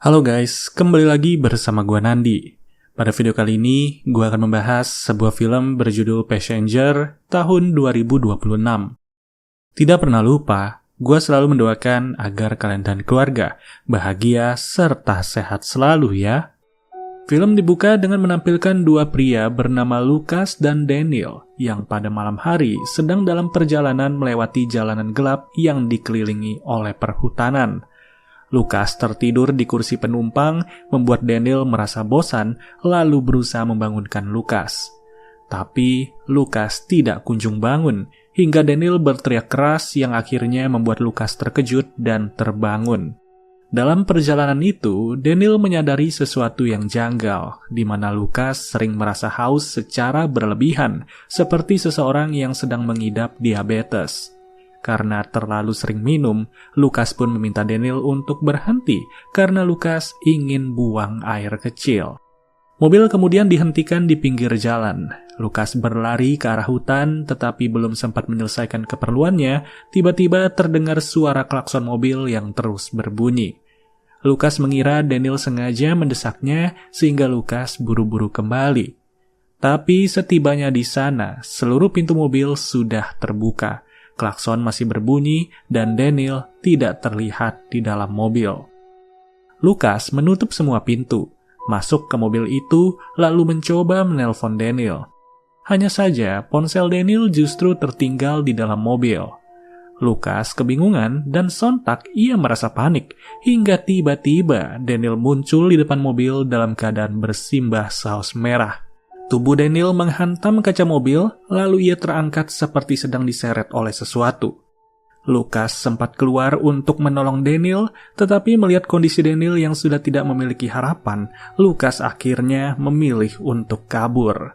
Halo guys, kembali lagi bersama gua Nandi. Pada video kali ini, gua akan membahas sebuah film berjudul Passenger tahun 2026. Tidak pernah lupa, gua selalu mendoakan agar kalian dan keluarga bahagia serta sehat selalu ya. Film dibuka dengan menampilkan dua pria bernama Lucas dan Daniel yang pada malam hari sedang dalam perjalanan melewati jalanan gelap yang dikelilingi oleh perhutanan. Lucas tertidur di kursi penumpang, membuat Daniel merasa bosan, lalu berusaha membangunkan Lucas. Tapi, Lucas tidak kunjung bangun, hingga Daniel berteriak keras yang akhirnya membuat Lucas terkejut dan terbangun. Dalam perjalanan itu, Daniel menyadari sesuatu yang janggal, di mana Lucas sering merasa haus secara berlebihan, seperti seseorang yang sedang mengidap diabetes. Karena terlalu sering minum, Lucas pun meminta Daniel untuk berhenti karena Lucas ingin buang air kecil. Mobil kemudian dihentikan di pinggir jalan. Lucas berlari ke arah hutan, tetapi belum sempat menyelesaikan keperluannya, tiba-tiba terdengar suara klakson mobil yang terus berbunyi. Lucas mengira Daniel sengaja mendesaknya sehingga Lucas buru-buru kembali. Tapi setibanya di sana, seluruh pintu mobil sudah terbuka. Klakson masih berbunyi dan Daniel tidak terlihat di dalam mobil. Lucas menutup semua pintu, masuk ke mobil itu, lalu mencoba menelpon Daniel. Hanya saja, ponsel Daniel justru tertinggal di dalam mobil. Lucas kebingungan dan sontak ia merasa panik, hingga tiba-tiba Daniel muncul di depan mobil dalam keadaan bersimbah saus merah. Tubuh Daniel menghantam kaca mobil, lalu ia terangkat seperti sedang diseret oleh sesuatu. Lucas sempat keluar untuk menolong Daniel, tetapi melihat kondisi Daniel yang sudah tidak memiliki harapan, Lucas akhirnya memilih untuk kabur.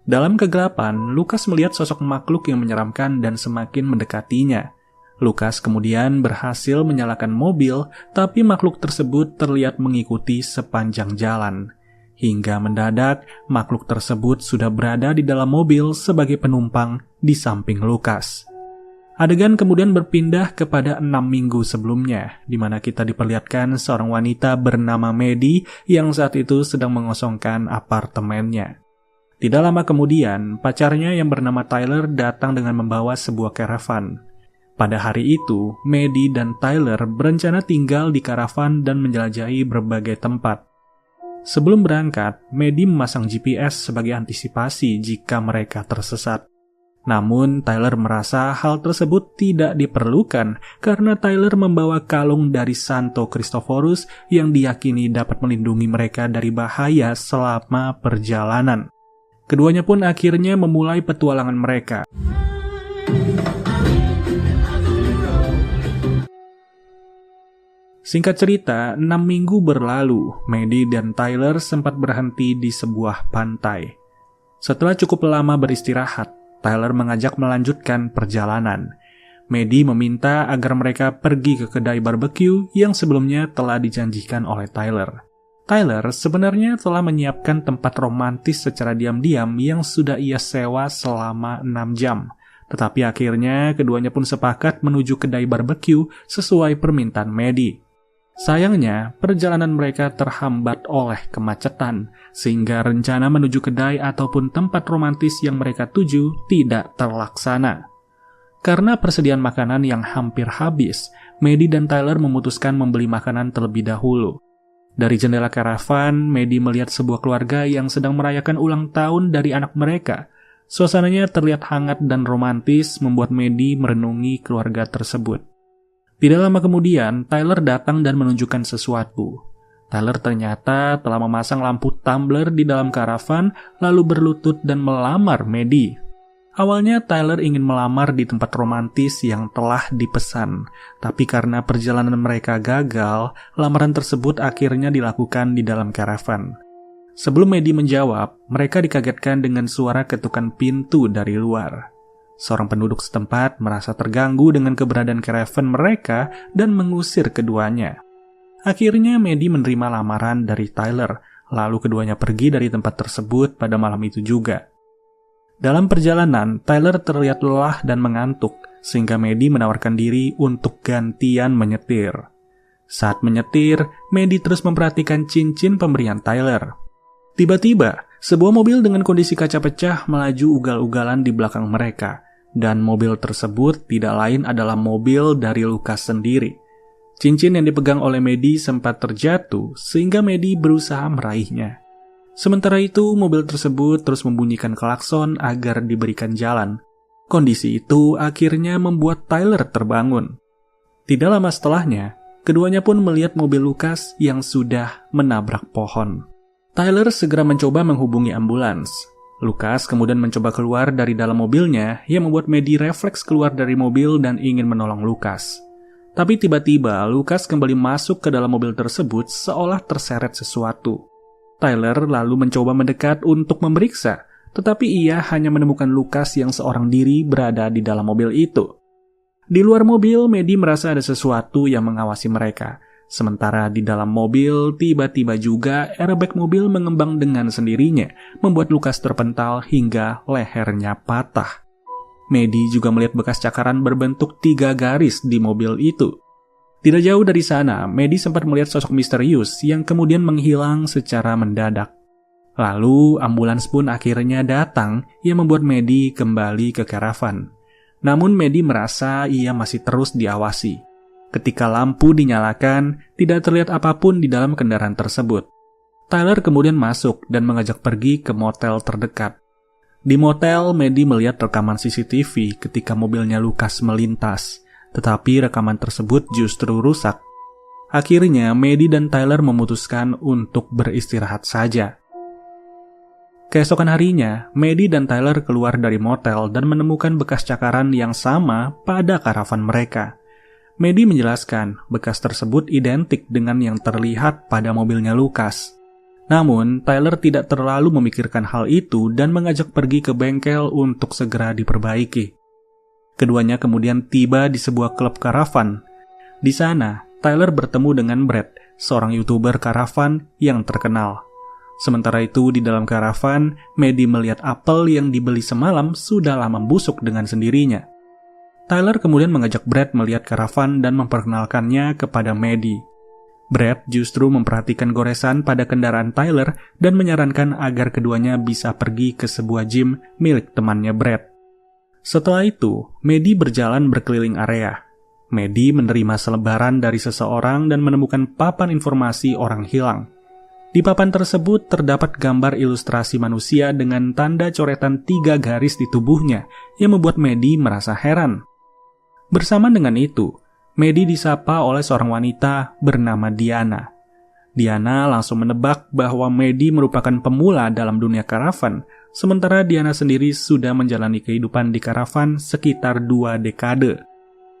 Dalam kegelapan, Lucas melihat sosok makhluk yang menyeramkan dan semakin mendekatinya. Lucas kemudian berhasil menyalakan mobil, tapi makhluk tersebut terlihat mengikuti sepanjang jalan. Hingga mendadak, makhluk tersebut sudah berada di dalam mobil sebagai penumpang di samping Lucas. Adegan kemudian berpindah kepada 6 minggu sebelumnya, di mana kita diperlihatkan seorang wanita bernama Maddie yang saat itu sedang mengosongkan apartemennya. Tidak lama kemudian, pacarnya yang bernama Tyler datang dengan membawa sebuah karavan. Pada hari itu, Maddie dan Tyler berencana tinggal di karavan dan menjelajahi berbagai tempat. Sebelum berangkat, Maddie memasang GPS sebagai antisipasi jika mereka tersesat. Namun, Tyler merasa hal tersebut tidak diperlukan karena Tyler membawa kalung dari Santo Christophorus yang diyakini dapat melindungi mereka dari bahaya selama perjalanan. Keduanya pun akhirnya memulai petualangan mereka. Singkat cerita, 6 minggu berlalu, Maddie dan Tyler sempat berhenti di sebuah pantai. Setelah cukup lama beristirahat, Tyler mengajak melanjutkan perjalanan. Maddie meminta agar mereka pergi ke kedai barbecue yang sebelumnya telah dijanjikan oleh Tyler. Tyler sebenarnya telah menyiapkan tempat romantis secara diam-diam yang sudah ia sewa selama 6 jam. Tetapi akhirnya keduanya pun sepakat menuju kedai barbecue sesuai permintaan Maddie. Sayangnya, perjalanan mereka terhambat oleh kemacetan, sehingga rencana menuju kedai ataupun tempat romantis yang mereka tuju tidak terlaksana. Karena persediaan makanan yang hampir habis, Maddie dan Tyler memutuskan membeli makanan terlebih dahulu. Dari jendela karavan, Maddie melihat sebuah keluarga yang sedang merayakan ulang tahun dari anak mereka. Suasananya terlihat hangat dan romantis, membuat Maddie merenungi keluarga tersebut. Tidak lama kemudian, Tyler datang dan menunjukkan sesuatu. Tyler ternyata telah memasang lampu tumbler di dalam karavan, lalu berlutut dan melamar Maddie. Awalnya Tyler ingin melamar di tempat romantis yang telah dipesan, tapi karena perjalanan mereka gagal, lamaran tersebut akhirnya dilakukan di dalam karavan. Sebelum Maddie menjawab, mereka dikagetkan dengan suara ketukan pintu dari luar. Seorang penduduk setempat merasa terganggu dengan keberadaan karavan mereka dan mengusir keduanya. Akhirnya Maddie menerima lamaran dari Tyler, lalu keduanya pergi dari tempat tersebut pada malam itu juga. Dalam perjalanan, Tyler terlihat lelah dan mengantuk, sehingga Maddie menawarkan diri untuk gantian menyetir. Saat menyetir, Maddie terus memperhatikan cincin pemberian Tyler. Tiba-tiba, sebuah mobil dengan kondisi kaca pecah melaju ugal-ugalan di belakang mereka, dan mobil tersebut tidak lain adalah mobil dari Lucas sendiri. Cincin yang dipegang oleh Maddie sempat terjatuh sehingga Maddie berusaha meraihnya. Sementara itu, mobil tersebut terus membunyikan klakson agar diberikan jalan. Kondisi itu akhirnya membuat Tyler terbangun. Tidak lama setelahnya, keduanya pun melihat mobil Lucas yang sudah menabrak pohon. Tyler segera mencoba menghubungi ambulans. Lucas kemudian mencoba keluar dari dalam mobilnya yang membuat Maddie refleks keluar dari mobil dan ingin menolong Lucas. Tapi tiba-tiba Lucas kembali masuk ke dalam mobil tersebut seolah terseret sesuatu. Tyler lalu mencoba mendekat untuk memeriksa, tetapi ia hanya menemukan Lucas yang seorang diri berada di dalam mobil itu. Di luar mobil, Maddie merasa ada sesuatu yang mengawasi mereka. Sementara di dalam mobil, tiba-tiba juga airbag mobil mengembang dengan sendirinya, membuat Lucas terpental hingga lehernya patah. Maddie juga melihat bekas cakaran berbentuk 3 garis di mobil itu. Tidak jauh dari sana, Maddie sempat melihat sosok misterius yang kemudian menghilang secara mendadak. Lalu, ambulans pun akhirnya datang yang membuat Maddie kembali ke karavan. Namun Maddie merasa ia masih terus diawasi. Ketika lampu dinyalakan, tidak terlihat apapun di dalam kendaraan tersebut. Tyler kemudian masuk dan mengajak pergi ke motel terdekat. Di motel, Maddie melihat rekaman CCTV ketika mobilnya Lucas melintas, tetapi rekaman tersebut justru rusak. Akhirnya, Maddie dan Tyler memutuskan untuk beristirahat saja. Keesokan harinya, Maddie dan Tyler keluar dari motel dan menemukan bekas cakaran yang sama pada karavan mereka. Maddie menjelaskan bekas tersebut identik dengan yang terlihat pada mobilnya Lucas. Namun, Tyler tidak terlalu memikirkan hal itu dan mengajak pergi ke bengkel untuk segera diperbaiki. Keduanya kemudian tiba di sebuah klub karavan. Di sana, Tyler bertemu dengan Brad, seorang YouTuber karavan yang terkenal. Sementara itu, di dalam karavan, Maddie melihat apel yang dibeli semalam sudah lama busuk dengan sendirinya. Tyler kemudian mengajak Brad melihat karavan dan memperkenalkannya kepada Maddie. Brad justru memperhatikan goresan pada kendaraan Tyler dan menyarankan agar keduanya bisa pergi ke sebuah gym milik temannya Brad. Setelah itu, Maddie berjalan berkeliling area. Maddie menerima selebaran dari seseorang dan menemukan papan informasi orang hilang. Di papan tersebut terdapat gambar ilustrasi manusia dengan tanda coretan 3 garis di tubuhnya yang membuat Maddie merasa heran. Bersamaan dengan itu, Maddie disapa oleh seorang wanita bernama Diana. Diana langsung menebak bahwa Maddie merupakan pemula dalam dunia karavan, sementara Diana sendiri sudah menjalani kehidupan di karavan sekitar 2 dekade.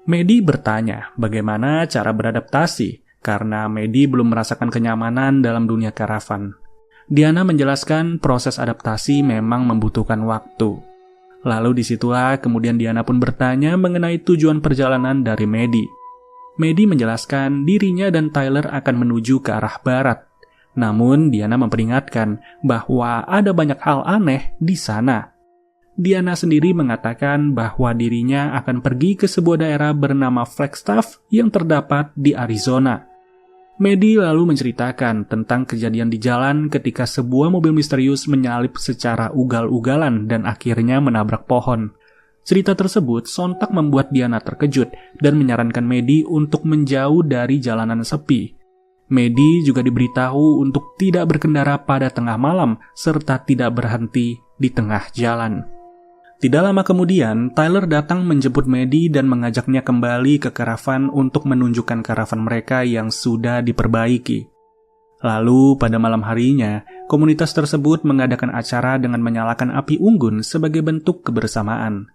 Maddie bertanya bagaimana cara beradaptasi, karena Maddie belum merasakan kenyamanan dalam dunia karavan. Diana menjelaskan proses adaptasi memang membutuhkan waktu. Lalu disitulah kemudian Diana pun bertanya mengenai tujuan perjalanan dari Maddie. Maddie menjelaskan dirinya dan Tyler akan menuju ke arah barat. Namun Diana memperingatkan bahwa ada banyak hal aneh di sana. Diana sendiri mengatakan bahwa dirinya akan pergi ke sebuah daerah bernama Flagstaff yang terdapat di Arizona. Maddie lalu menceritakan tentang kejadian di jalan ketika sebuah mobil misterius menyalip secara ugal-ugalan dan akhirnya menabrak pohon. Cerita tersebut sontak membuat Diana terkejut dan menyarankan Maddie untuk menjauh dari jalanan sepi. Maddie juga diberitahu untuk tidak berkendara pada tengah malam serta tidak berhenti di tengah jalan. Tidak lama kemudian, Tyler datang menjemput Maddie dan mengajaknya kembali ke karavan untuk menunjukkan karavan mereka yang sudah diperbaiki. Lalu, pada malam harinya, komunitas tersebut mengadakan acara dengan menyalakan api unggun sebagai bentuk kebersamaan.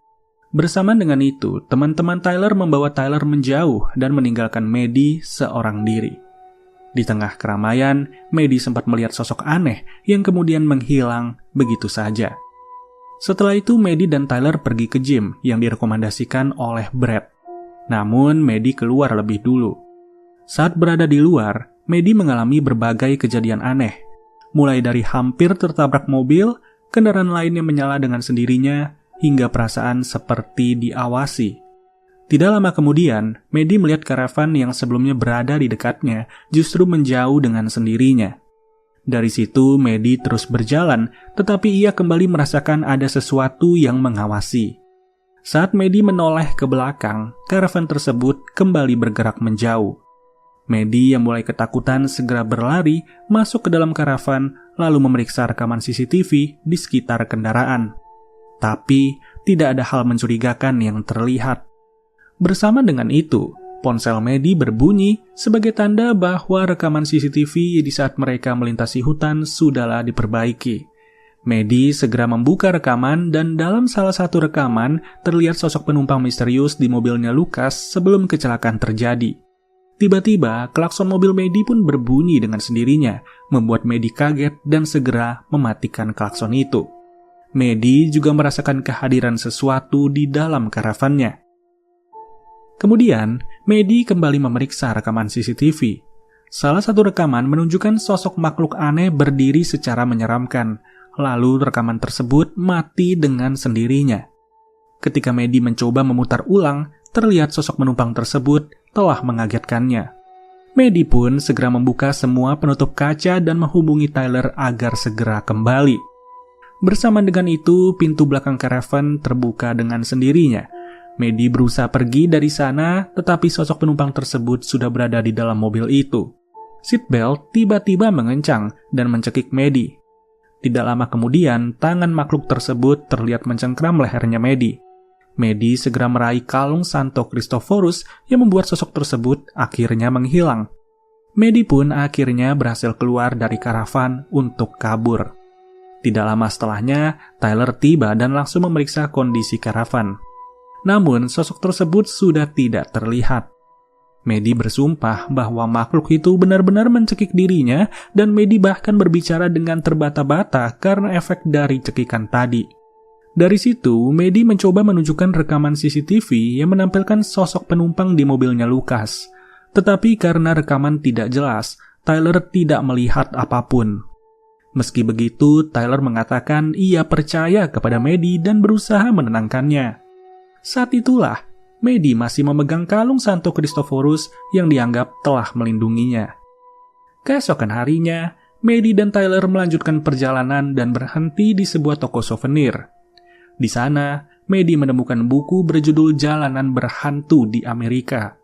Bersamaan dengan itu, teman-teman Tyler membawa Tyler menjauh dan meninggalkan Maddie seorang diri. Di tengah keramaian, Maddie sempat melihat sosok aneh yang kemudian menghilang begitu saja. Setelah itu, Maddie dan Tyler pergi ke gym yang direkomendasikan oleh Brad. Namun, Maddie keluar lebih dulu. Saat berada di luar, Maddie mengalami berbagai kejadian aneh. Mulai dari hampir tertabrak mobil, kendaraan lain yang menyala dengan sendirinya, hingga perasaan seperti diawasi. Tidak lama kemudian, Maddie melihat karavan yang sebelumnya berada di dekatnya justru menjauh dengan sendirinya. Dari situ, Maddie terus berjalan, tetapi ia kembali merasakan ada sesuatu yang mengawasi. Saat Maddie menoleh ke belakang, karavan tersebut kembali bergerak menjauh. Maddie yang mulai ketakutan segera berlari masuk ke dalam karavan lalu memeriksa rekaman CCTV di sekitar kendaraan. Tapi, tidak ada hal mencurigakan yang terlihat. Bersama dengan itu, ponsel Maddie berbunyi sebagai tanda bahwa rekaman CCTV di saat mereka melintasi hutan sudahlah diperbaiki. Maddie segera membuka rekaman dan dalam salah satu rekaman terlihat sosok penumpang misterius di mobilnya Lucas sebelum kecelakaan terjadi. Tiba-tiba, klakson mobil Maddie pun berbunyi dengan sendirinya, membuat Maddie kaget dan segera mematikan klakson itu. Maddie juga merasakan kehadiran sesuatu di dalam karavannya. Kemudian, Maddie kembali memeriksa rekaman CCTV. Salah satu rekaman menunjukkan sosok makhluk aneh berdiri secara menyeramkan. Lalu rekaman tersebut mati dengan sendirinya. Ketika Maddie mencoba memutar ulang, terlihat sosok penumpang tersebut telah mengagetkannya. Maddie pun segera membuka semua penutup kaca dan menghubungi Tyler agar segera kembali. Bersama dengan itu, pintu belakang karavan terbuka dengan sendirinya. Maddie berusaha pergi dari sana, tetapi sosok penumpang tersebut sudah berada di dalam mobil itu. Seatbelt tiba-tiba mengencang dan mencekik Maddie. Tidak lama kemudian, tangan makhluk tersebut terlihat mencengkram lehernya Maddie. Maddie segera meraih kalung Santo Christophorus yang membuat sosok tersebut akhirnya menghilang. Maddie pun akhirnya berhasil keluar dari karavan untuk kabur. Tidak lama setelahnya, Tyler tiba dan langsung memeriksa kondisi karavan. Namun, sosok tersebut sudah tidak terlihat. Maddie bersumpah bahwa makhluk itu benar-benar mencekik dirinya dan Maddie bahkan berbicara dengan terbata-bata karena efek dari cekikan tadi. Dari situ, Maddie mencoba menunjukkan rekaman CCTV yang menampilkan sosok penumpang di mobilnya Lucas. Tetapi karena rekaman tidak jelas, Tyler tidak melihat apapun. Meski begitu, Tyler mengatakan ia percaya kepada Maddie dan berusaha menenangkannya. Saat itulah, Maddie masih memegang kalung Santo Christophorus yang dianggap telah melindunginya. Keesokan harinya, Maddie dan Tyler melanjutkan perjalanan dan berhenti di sebuah toko souvenir. Di sana, Maddie menemukan buku berjudul Jalanan Berhantu di Amerika.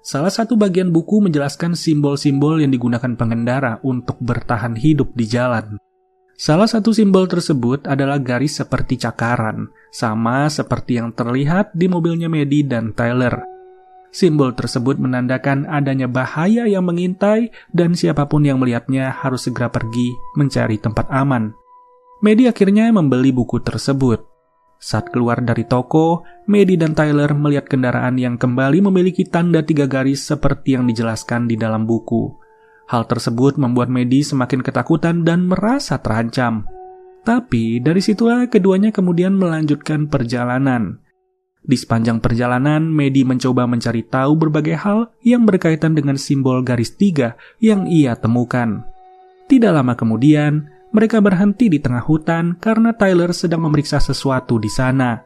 Salah satu bagian buku menjelaskan simbol-simbol yang digunakan pengendara untuk bertahan hidup di jalan. Salah satu simbol tersebut adalah garis seperti cakaran, sama seperti yang terlihat di mobilnya Maddie dan Tyler. Simbol tersebut menandakan adanya bahaya yang mengintai dan siapapun yang melihatnya harus segera pergi mencari tempat aman. Maddie akhirnya membeli buku tersebut. Saat keluar dari toko, Maddie dan Tyler melihat kendaraan yang kembali memiliki tanda 3 garis seperti yang dijelaskan di dalam buku. Hal tersebut membuat Maddie semakin ketakutan dan merasa terancam. Tapi dari situlah keduanya kemudian melanjutkan perjalanan. Di sepanjang perjalanan, Maddie mencoba mencari tahu berbagai hal yang berkaitan dengan simbol garis 3 yang ia temukan. Tidak lama kemudian, mereka berhenti di tengah hutan karena Tyler sedang memeriksa sesuatu di sana.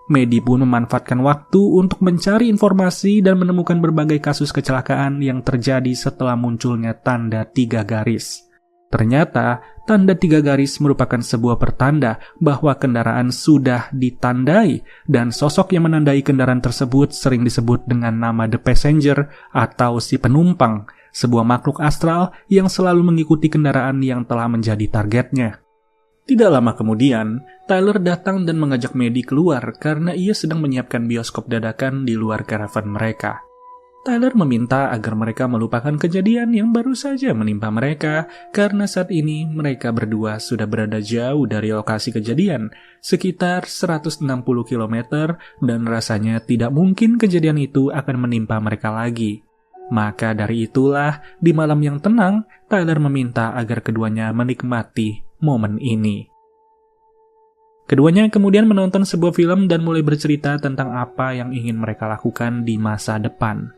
Maddie pun memanfaatkan waktu untuk mencari informasi dan menemukan berbagai kasus kecelakaan yang terjadi setelah munculnya tanda 3 garis. Ternyata, tanda 3 garis merupakan sebuah pertanda bahwa kendaraan sudah ditandai dan sosok yang menandai kendaraan tersebut sering disebut dengan nama The Passenger atau si penumpang, sebuah makhluk astral yang selalu mengikuti kendaraan yang telah menjadi targetnya. Tidak lama kemudian, Tyler datang dan mengajak Maddie keluar karena ia sedang menyiapkan bioskop dadakan di luar karavan mereka. Tyler meminta agar mereka melupakan kejadian yang baru saja menimpa mereka karena saat ini mereka berdua sudah berada jauh dari lokasi kejadian, sekitar 160 km dan rasanya tidak mungkin kejadian itu akan menimpa mereka lagi. Maka dari itulah, di malam yang tenang, Tyler meminta agar keduanya menikmati momen ini. Keduanya kemudian menonton sebuah film dan mulai bercerita tentang apa yang ingin mereka lakukan di masa depan.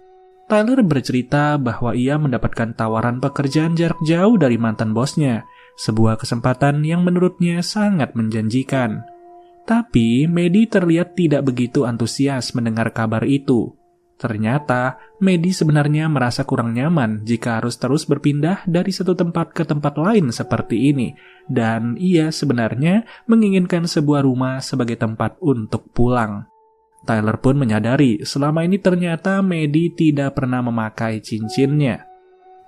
Tyler bercerita bahwa ia mendapatkan tawaran pekerjaan jarak jauh dari mantan bosnya, sebuah kesempatan yang menurutnya sangat menjanjikan. Tapi Maddie terlihat tidak begitu antusias mendengar kabar itu. Ternyata, Maddie sebenarnya merasa kurang nyaman jika harus terus berpindah dari satu tempat ke tempat lain seperti ini, dan ia sebenarnya menginginkan sebuah rumah sebagai tempat untuk pulang. Tyler pun menyadari selama ini ternyata Maddie tidak pernah memakai cincinnya.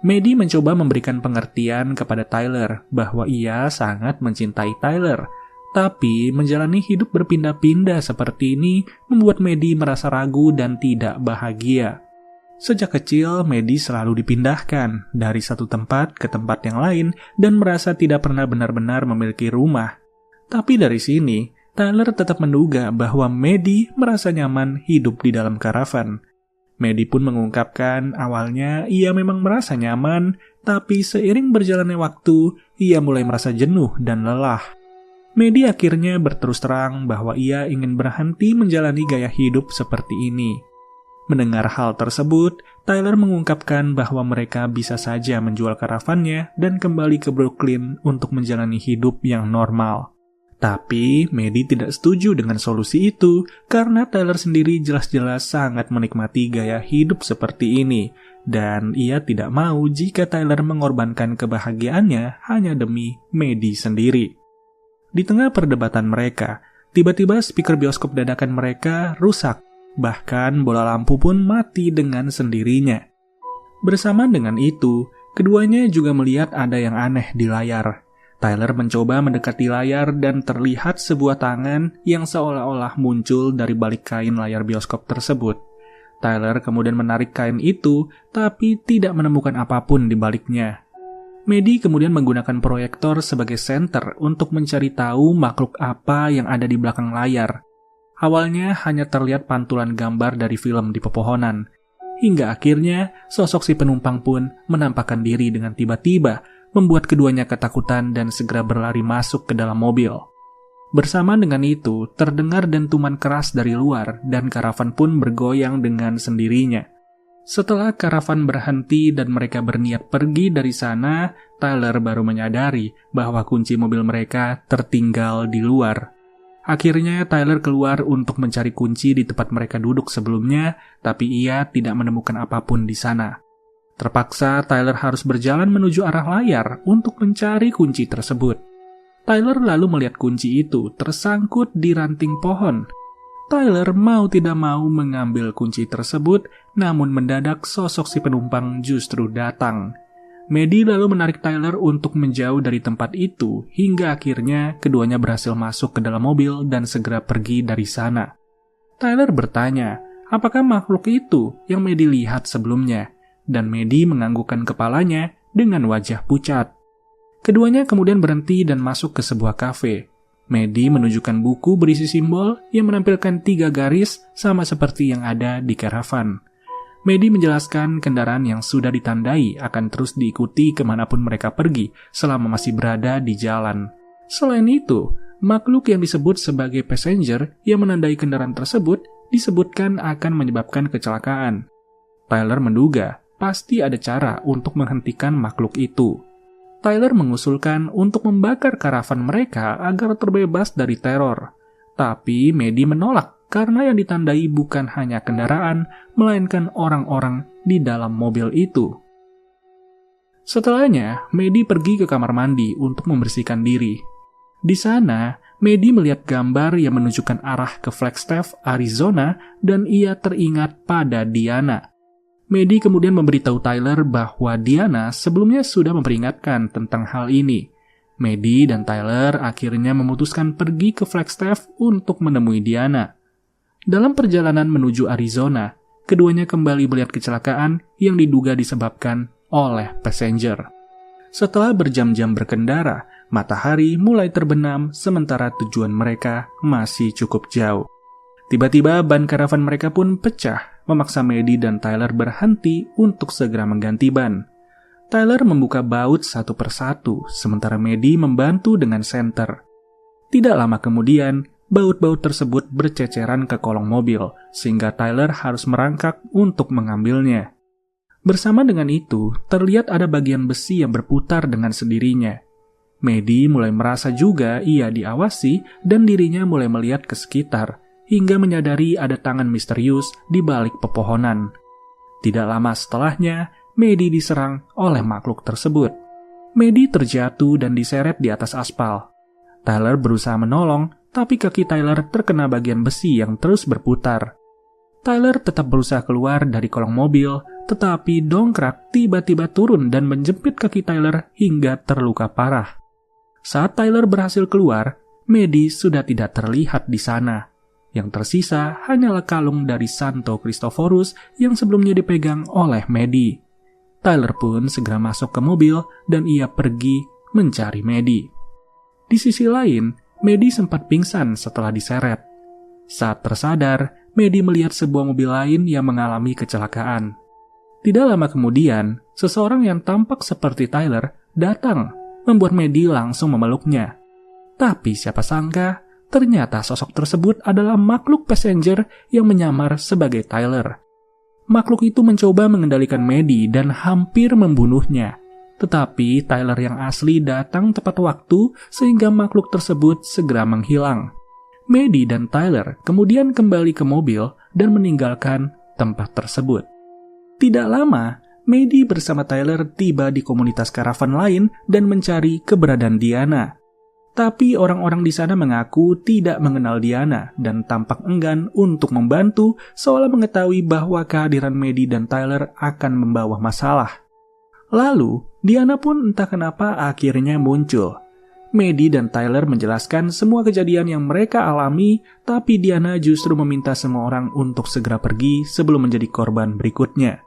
Maddie mencoba memberikan pengertian kepada Tyler bahwa ia sangat mencintai Tyler. Tapi menjalani hidup berpindah-pindah seperti ini membuat Maddie merasa ragu dan tidak bahagia. Sejak kecil, Maddie selalu dipindahkan dari satu tempat ke tempat yang lain dan merasa tidak pernah benar-benar memiliki rumah. Tapi dari sini, Tyler tetap menduga bahwa Maddie merasa nyaman hidup di dalam karavan. Maddie pun mengungkapkan awalnya ia memang merasa nyaman, tapi seiring berjalannya waktu, ia mulai merasa jenuh dan lelah. Maddie akhirnya berterus terang bahwa ia ingin berhenti menjalani gaya hidup seperti ini. Mendengar hal tersebut, Tyler mengungkapkan bahwa mereka bisa saja menjual karavannya dan kembali ke Brooklyn untuk menjalani hidup yang normal. Tapi, Maddie tidak setuju dengan solusi itu karena Tyler sendiri jelas-jelas sangat menikmati gaya hidup seperti ini, dan ia tidak mau jika Tyler mengorbankan kebahagiaannya hanya demi Maddie sendiri. Di tengah perdebatan mereka, tiba-tiba speaker bioskop dadakan mereka rusak, bahkan bola lampu pun mati dengan sendirinya. Bersamaan dengan itu, keduanya juga melihat ada yang aneh di layar. Tyler mencoba mendekati layar dan terlihat sebuah tangan yang seolah-olah muncul dari balik kain layar bioskop tersebut. Tyler kemudian menarik kain itu, tapi tidak menemukan apapun di baliknya. Maddie kemudian menggunakan proyektor sebagai senter untuk mencari tahu makhluk apa yang ada di belakang layar. Awalnya hanya terlihat pantulan gambar dari film di pepohonan. Hingga akhirnya sosok si penumpang pun menampakkan diri dengan tiba-tiba, membuat keduanya ketakutan dan segera berlari masuk ke dalam mobil. Bersamaan dengan itu, terdengar dentuman keras dari luar dan karavan pun bergoyang dengan sendirinya. Setelah karavan berhenti dan mereka berniat pergi dari sana, Tyler baru menyadari bahwa kunci mobil mereka tertinggal di luar. Akhirnya Tyler keluar untuk mencari kunci di tempat mereka duduk sebelumnya, tapi ia tidak menemukan apapun di sana. Terpaksa Tyler harus berjalan menuju arah layar untuk mencari kunci tersebut. Tyler lalu melihat kunci itu tersangkut di ranting pohon. Tyler mau tidak mau mengambil kunci tersebut, namun mendadak sosok si penumpang justru datang. Maddie lalu menarik Tyler untuk menjauh dari tempat itu, hingga akhirnya keduanya berhasil masuk ke dalam mobil dan segera pergi dari sana. Tyler bertanya, apakah makhluk itu yang Maddie lihat sebelumnya? Dan Maddie menganggukkan kepalanya dengan wajah pucat. Keduanya kemudian berhenti dan masuk ke sebuah kafe. Maddie menunjukkan buku berisi simbol yang menampilkan 3 garis sama seperti yang ada di karavan. Maddie menjelaskan kendaraan yang sudah ditandai akan terus diikuti kemanapun mereka pergi selama masih berada di jalan. Selain itu, makhluk yang disebut sebagai passenger yang menandai kendaraan tersebut disebutkan akan menyebabkan kecelakaan. Tyler menduga pasti ada cara untuk menghentikan makhluk itu. Tyler mengusulkan untuk membakar karavan mereka agar terbebas dari teror. Tapi Maddie menolak karena yang ditandai bukan hanya kendaraan, melainkan orang-orang di dalam mobil itu. Setelahnya, Maddie pergi ke kamar mandi untuk membersihkan diri. Di sana, Maddie melihat gambar yang menunjukkan arah ke Flagstaff, Arizona, dan ia teringat pada Diana. Maddie kemudian memberitahu Tyler bahwa Diana sebelumnya sudah memperingatkan tentang hal ini. Maddie dan Tyler akhirnya memutuskan pergi ke Flagstaff untuk menemui Diana. Dalam perjalanan menuju Arizona, keduanya kembali melihat kecelakaan yang diduga disebabkan oleh passenger. Setelah berjam-jam berkendara, matahari mulai terbenam sementara tujuan mereka masih cukup jauh. Tiba-tiba ban karavan mereka pun pecah, memaksa Maddie dan Tyler berhenti untuk segera mengganti ban. Tyler membuka baut satu persatu, sementara Maddie membantu dengan senter. Tidak lama kemudian, baut-baut tersebut berceceran ke kolong mobil, sehingga Tyler harus merangkak untuk mengambilnya. Bersama dengan itu, terlihat ada bagian besi yang berputar dengan sendirinya. Maddie mulai merasa juga ia diawasi dan dirinya mulai melihat ke sekitar, hingga menyadari ada tangan misterius di balik pepohonan. Tidak lama setelahnya, Maddie diserang oleh makhluk tersebut. Maddie terjatuh dan diseret di atas aspal. Tyler berusaha menolong, tapi kaki Tyler terkena bagian besi yang terus berputar. Tyler tetap berusaha keluar dari kolong mobil, tetapi dongkrak tiba-tiba turun dan menjepit kaki Tyler hingga terluka parah. Saat Tyler berhasil keluar, Maddie sudah tidak terlihat di sana. Yang tersisa hanyalah kalung dari Santo Christophorus yang sebelumnya dipegang oleh Maddie. Tyler pun segera masuk ke mobil dan ia pergi mencari Maddie. Di sisi lain, Maddie sempat pingsan setelah diseret. Saat tersadar, Maddie melihat sebuah mobil lain yang mengalami kecelakaan. Tidak lama kemudian, seseorang yang tampak seperti Tyler datang, membuat Maddie langsung memeluknya. Tapi siapa sangka, ternyata sosok tersebut adalah makhluk passenger yang menyamar sebagai Tyler. Makhluk itu mencoba mengendalikan Maddie dan hampir membunuhnya. Tetapi Tyler yang asli datang tepat waktu sehingga makhluk tersebut segera menghilang. Maddie dan Tyler kemudian kembali ke mobil dan meninggalkan tempat tersebut. Tidak lama, Maddie bersama Tyler tiba di komunitas karavan lain dan mencari keberadaan Diana. Tapi orang-orang di sana mengaku tidak mengenal Diana dan tampak enggan untuk membantu seolah mengetahui bahwa kehadiran Maddie dan Tyler akan membawa masalah. Lalu, Diana pun entah kenapa akhirnya muncul. Maddie dan Tyler menjelaskan semua kejadian yang mereka alami, tapi Diana justru meminta semua orang untuk segera pergi sebelum menjadi korban berikutnya.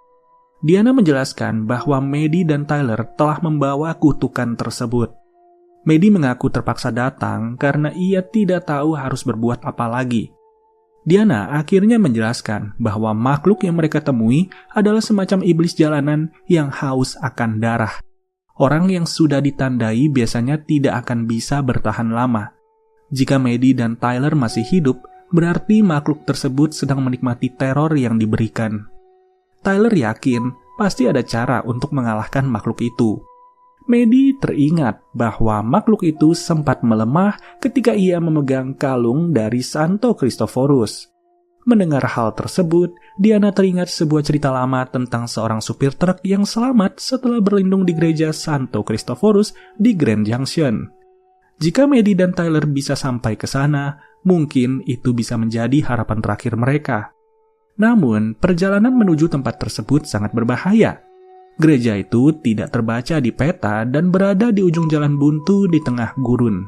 Diana menjelaskan bahwa Maddie dan Tyler telah membawa kutukan tersebut. Maddie mengaku terpaksa datang karena ia tidak tahu harus berbuat apa lagi. Diana akhirnya menjelaskan bahwa makhluk yang mereka temui adalah semacam iblis jalanan yang haus akan darah. Orang yang sudah ditandai biasanya tidak akan bisa bertahan lama. Jika Maddie dan Tyler masih hidup, berarti makhluk tersebut sedang menikmati teror yang diberikan. Tyler yakin pasti ada cara untuk mengalahkan makhluk itu. Maddie teringat bahwa makhluk itu sempat melemah ketika ia memegang kalung dari Santo Christophorus. Mendengar hal tersebut, Diana teringat sebuah cerita lama tentang seorang supir truk yang selamat setelah berlindung di gereja Santo Christophorus di Grand Junction. Jika Maddie dan Tyler bisa sampai ke sana, mungkin itu bisa menjadi harapan terakhir mereka. Namun, perjalanan menuju tempat tersebut sangat berbahaya. Gereja itu tidak terbaca di peta dan berada di ujung jalan buntu di tengah gurun.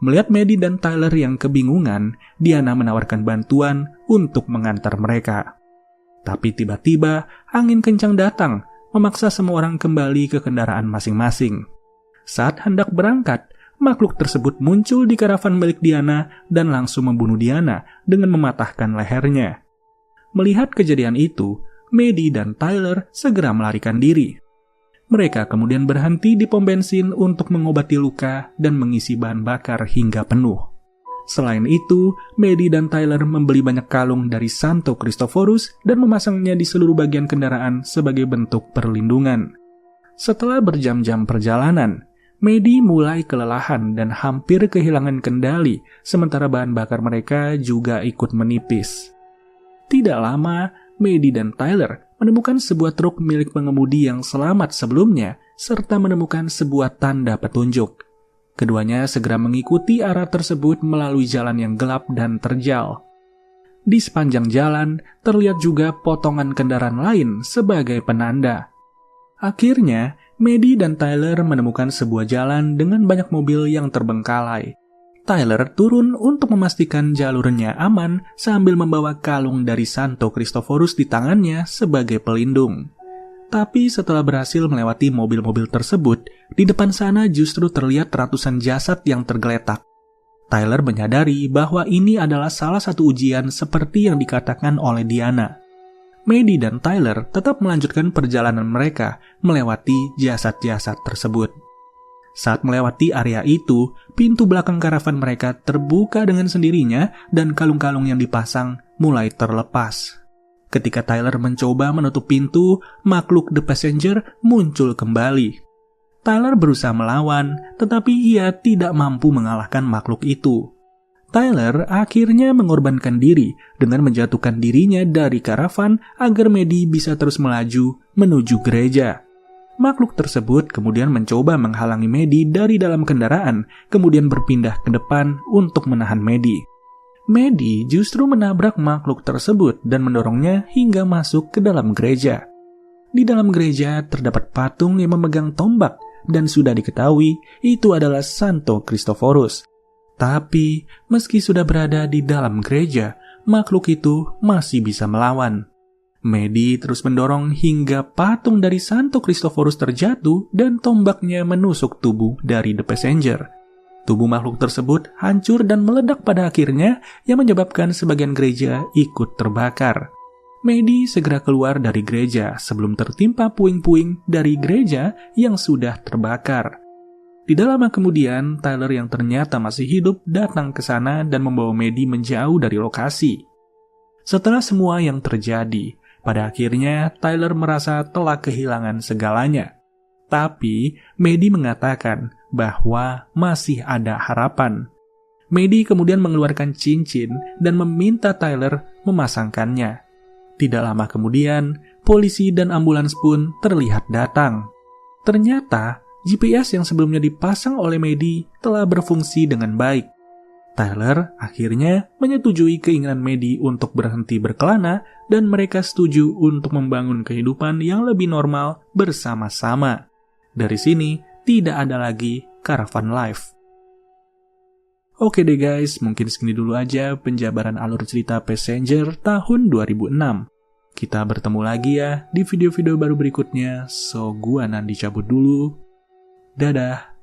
Melihat Maddie dan Tyler yang kebingungan, Diana menawarkan bantuan untuk mengantar mereka. Tapi tiba-tiba, angin kencang datang, memaksa semua orang kembali ke kendaraan masing-masing. Saat hendak berangkat, makhluk tersebut muncul di karavan milik Diana dan langsung membunuh Diana dengan mematahkan lehernya. Melihat kejadian itu, Maddie dan Tyler segera melarikan diri. Mereka kemudian berhenti di pom bensin untuk mengobati luka dan mengisi bahan bakar hingga penuh. Selain itu, Maddie dan Tyler membeli banyak kalung dari Santo Christophorus dan memasangnya di seluruh bagian kendaraan sebagai bentuk perlindungan. Setelah berjam-jam perjalanan, Maddie mulai kelelahan dan hampir kehilangan kendali, sementara bahan bakar mereka juga ikut menipis. Tidak lama, Maddie dan Tyler menemukan sebuah truk milik pengemudi yang selamat sebelumnya, serta menemukan sebuah tanda petunjuk. Keduanya segera mengikuti arah tersebut melalui jalan yang gelap dan terjal. Di sepanjang jalan, terlihat juga potongan kendaraan lain sebagai penanda. Akhirnya, Maddie dan Tyler menemukan sebuah jalan dengan banyak mobil yang terbengkalai. Tyler turun untuk memastikan jalurnya aman sambil membawa kalung dari Santo Christophorus di tangannya sebagai pelindung. Tapi setelah berhasil melewati mobil-mobil tersebut, di depan sana justru terlihat ratusan jasad yang tergeletak. Tyler menyadari bahwa ini adalah salah satu ujian seperti yang dikatakan oleh Diana. Maddie dan Tyler tetap melanjutkan perjalanan mereka melewati jasad-jasad tersebut. Saat melewati area itu, pintu belakang karavan mereka terbuka dengan sendirinya dan kalung-kalung yang dipasang mulai terlepas. Ketika Tyler mencoba menutup pintu, makhluk The Passenger muncul kembali. Tyler berusaha melawan, tetapi ia tidak mampu mengalahkan makhluk itu. Tyler akhirnya mengorbankan diri dengan menjatuhkan dirinya dari karavan agar Maddie bisa terus melaju menuju gereja. Makhluk tersebut kemudian mencoba menghalangi Maddie dari dalam kendaraan, kemudian berpindah ke depan untuk menahan Maddie. Maddie justru menabrak makhluk tersebut dan mendorongnya hingga masuk ke dalam gereja. Di dalam gereja terdapat patung yang memegang tombak dan sudah diketahui itu adalah Santo Christophorus. Tapi meski sudah berada di dalam gereja, makhluk itu masih bisa melawan. Maddie terus mendorong hingga patung dari Santo Christophorus terjatuh dan tombaknya menusuk tubuh dari The Passenger. Tubuh makhluk tersebut hancur dan meledak pada akhirnya yang menyebabkan sebagian gereja ikut terbakar. Maddie segera keluar dari gereja sebelum tertimpa puing-puing dari gereja yang sudah terbakar. Tidak lama kemudian, Tyler yang ternyata masih hidup datang ke sana dan membawa Maddie menjauh dari lokasi. Setelah semua yang terjadi, pada akhirnya Tyler merasa telah kehilangan segalanya. Tapi Maddie mengatakan bahwa masih ada harapan. Maddie kemudian mengeluarkan cincin dan meminta Tyler memasangkannya. Tidak lama kemudian, polisi dan ambulans pun terlihat datang. Ternyata, GPS yang sebelumnya dipasang oleh Maddie telah berfungsi dengan baik. Tyler akhirnya menyetujui keinginan Maddie untuk berhenti berkelana dan mereka setuju untuk membangun kehidupan yang lebih normal bersama-sama. Dari sini, tidak ada lagi caravan life. Oke deh guys, mungkin segini dulu aja penjabaran alur cerita Passenger tahun 2006. Kita bertemu lagi ya di video-video baru berikutnya. So, gua Nandi cabut dulu. Dadah.